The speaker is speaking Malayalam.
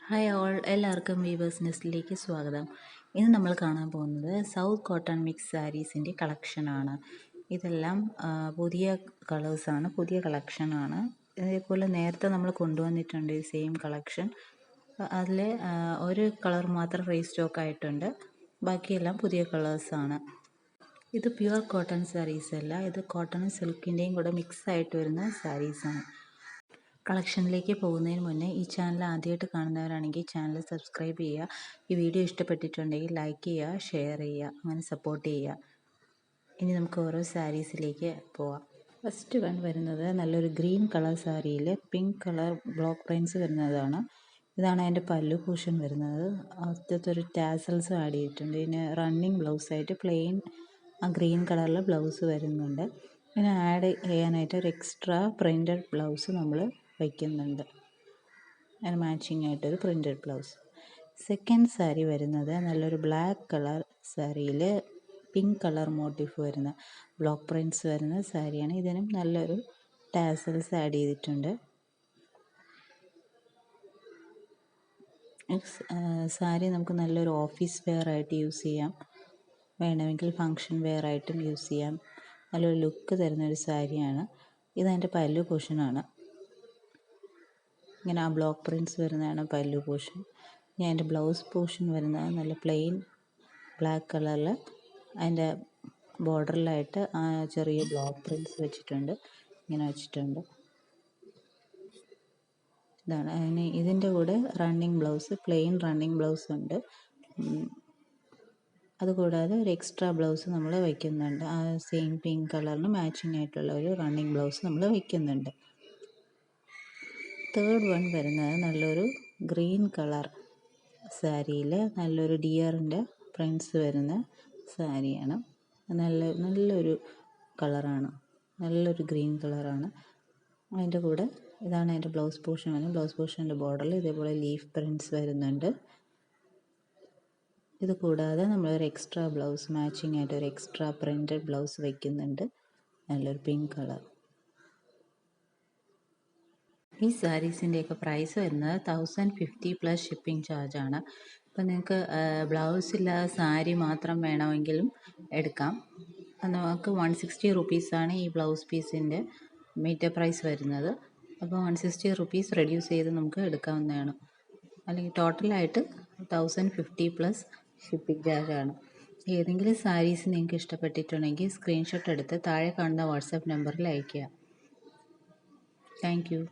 ഹായ് ഓൾ, എല്ലാവർക്കും വീവേഴ്സ് നെസ്റ്റിലേക്ക് സ്വാഗതം. ഇന്ന് നമ്മൾ കാണാൻ പോകുന്നത് സൗത്ത് കോട്ടൺ മിക്സ് സാരീസിൻ്റെ കളക്ഷനാണ്. ഇതെല്ലാം പുതിയ കളേഴ്സാണ്, പുതിയ കളക്ഷനാണ്. ഇതേപോലെ നേരത്തെ നമ്മൾ കൊണ്ടുവന്നിട്ടുണ്ട് ഈ സെയിം കളക്ഷൻ. അതിൽ ഒരു കളർ മാത്രം റീസ്റ്റോക്ക് ആയിട്ടുണ്ട്, ബാക്കിയെല്ലാം പുതിയ കളേഴ്സാണ്. ഇത് പ്യുവർ കോട്ടൺ സാരീസ് അല്ല, ഇത് കോട്ടണും സിൽക്കിൻ്റെയും കൂടെ മിക്സ് ആയിട്ട് വരുന്ന സാരീസാണ്. കളക്ഷനിലേക്ക് പോകുന്നതിന് മുന്നേ ഈ ചാനൽ ആദ്യമായിട്ട് കാണുന്നവരാണെങ്കിൽ ചാനൽ സബ്സ്ക്രൈബ് ചെയ്യുക. ഈ വീഡിയോ ഇഷ്ടപ്പെട്ടിട്ടുണ്ടെങ്കിൽ ലൈക്ക് ചെയ്യുക, ഷെയർ ചെയ്യുക, അങ്ങനെ സപ്പോർട്ട് ചെയ്യുക. ഇനി നമുക്ക് ഓരോ സാരീസിലേക്ക് പോവാം. ഫസ്റ്റ് വൺ വരുന്നത് നല്ലൊരു ഗ്രീൻ കളർ സാരിയിൽ പിങ്ക് കളർ ബ്ലോക്ക് പ്രിൻസ് വരുന്നതാണ്. ഇതാണ് അതിൻ്റെ പല്ലു പോർഷൻ വരുന്നത്. ആദ്യത്തെ ഒരു ടാസൽസ് ആഡ് ചെയ്തിട്ടുണ്ട്. ഇതിന് റണ്ണിങ് ബ്ലൗസായിട്ട് പ്ലെയിൻ ഗ്രീൻ കളറിൽ ബ്ലൗസ് വരുന്നുണ്ട്. ഇതിന് ആഡ് ചെയ്യാനായിട്ട് ഒരു എക്സ്ട്രാ പ്രിൻറ്റഡ് ബ്ലൗസ് നമ്മൾ വയ്ക്കുന്നുണ്ട്. അതിന് മാച്ചിങ് ആയിട്ടൊരു പ്രിൻറ്റഡ് ബ്ലൗസ്. സെക്കൻഡ് സാരി വരുന്നത് നല്ലൊരു ബ്ലാക്ക് കളർ സാരിയിൽ പിങ്ക് കളർ മോട്ടീഫ് വരുന്ന ബ്ലോക്ക് പ്രിൻറ്റ്സ് വരുന്ന സാരിയാണ്. ഇതിനും നല്ലൊരു ടാസൽസ് ആഡ് ചെയ്തിട്ടുണ്ട്. സാരി നമുക്ക് നല്ലൊരു ഓഫീസ് വെയർ ആയിട്ട് യൂസ് ചെയ്യാം, വേണമെങ്കിൽ ഫങ്ഷൻ വെയർ ആയിട്ടും യൂസ് ചെയ്യാം. നല്ലൊരു ലുക്ക് തരുന്നൊരു സാരിയാണ്. ഇതെൻ്റെ പല്ലു പോർഷനാണ്. ഇങ്ങനെ ആ ബ്ലോക്ക് പ്രിൻറ്റ്സ് വരുന്നതാണ് പല്ലു പോർഷൻ. ഞാൻ എൻ്റെ ബ്ലൗസ് പോർഷൻ വരുന്നത് നല്ല പ്ലെയിൻ ബ്ലാക്ക് കളറിൽ അതിൻ്റെ ബോർഡറിലായിട്ട് ആ ചെറിയ ബ്ലോക്ക് പ്രിൻറ്റ്സ് വെച്ചിട്ടുണ്ട്, ഇങ്ങനെ വെച്ചിട്ടുണ്ട്. ഇതാണ് അതിന് ഇതിൻ്റെ കൂടെ running blouse, plain running blouse ഉണ്ട്. അതുകൂടാതെ ഒരു എക്സ്ട്രാ ബ്ലൗസ് നമ്മൾ വയ്ക്കുന്നുണ്ട്. ആ സെയിം പിങ്ക് കളറിന് മാച്ചിങ് ആയിട്ടുള്ള ഒരു റണ്ണിങ് ബ്ലൗസ് നമ്മൾ വയ്ക്കുന്നുണ്ട്. തേർഡ് വൺ വരുന്നത് നല്ലൊരു ഗ്രീൻ കളർ സാരിയിൽ നല്ലൊരു ഡിയറിൻ്റെ പ്രിൻറ്റ്സ് വരുന്ന സാരിയാണ്. നല്ലൊരു കളറാണ്, നല്ലൊരു ഗ്രീൻ കളറാണ്. അതിൻ്റെ കൂടെ ഇതാണ് അതിൻ്റെ ബ്ലൗസ് പോർഷൻ വരുന്നത്. ബ്ലൗസ് പോർഷൻ്റെ ബോർഡറിൽ ഇതേപോലെ ലീഫ് പ്രിൻറ്റ്സ് വരുന്നുണ്ട്. ഇത് കൂടാതെ നമ്മളൊരു എക്സ്ട്രാ ബ്ലൗസ് മാച്ചിങ് ആയിട്ട് ഒരു എക്സ്ട്രാ പ്രിൻറ്റഡ് ബ്ലൗസ് വയ്ക്കുന്നുണ്ട്, നല്ലൊരു പിങ്ക് കളർ. ഈ സാരീസിൻ്റെയൊക്കെ പ്രൈസ് വരുന്നത് 1050 പ്ലസ് ഷിപ്പിംഗ് ചാർജാണ്. അപ്പോൾ നിങ്ങൾക്ക് ബ്ലൗസ് ഇല്ലാതെ സാരി മാത്രം വേണമെങ്കിലും എടുക്കാം. നമുക്ക് 160 റുപ്പീസാണ് ഈ ബ്ലൗസ് പീസിൻ്റെ മീറ്റർ പ്രൈസ് വരുന്നത്. അപ്പോൾ 160 റുപ്പീസ് റെഡ്യൂസ് ചെയ്ത് നമുക്ക് എടുക്കാവുന്നതാണ്. അല്ലെങ്കിൽ ടോട്ടലായിട്ട് 1050 പ്ലസ് ഷിപ്പിംഗ് ചാർജാണ്. ഏതെങ്കിലും സാരീസ് നിങ്ങൾക്ക് ഇഷ്ടപ്പെട്ടിട്ടുണ്ടെങ്കിൽ സ്ക്രീൻഷോട്ട് എടുത്ത് താഴെ കാണുന്ന വാട്സാപ്പ് നമ്പറിൽ അയയ്ക്കുക. Thank you.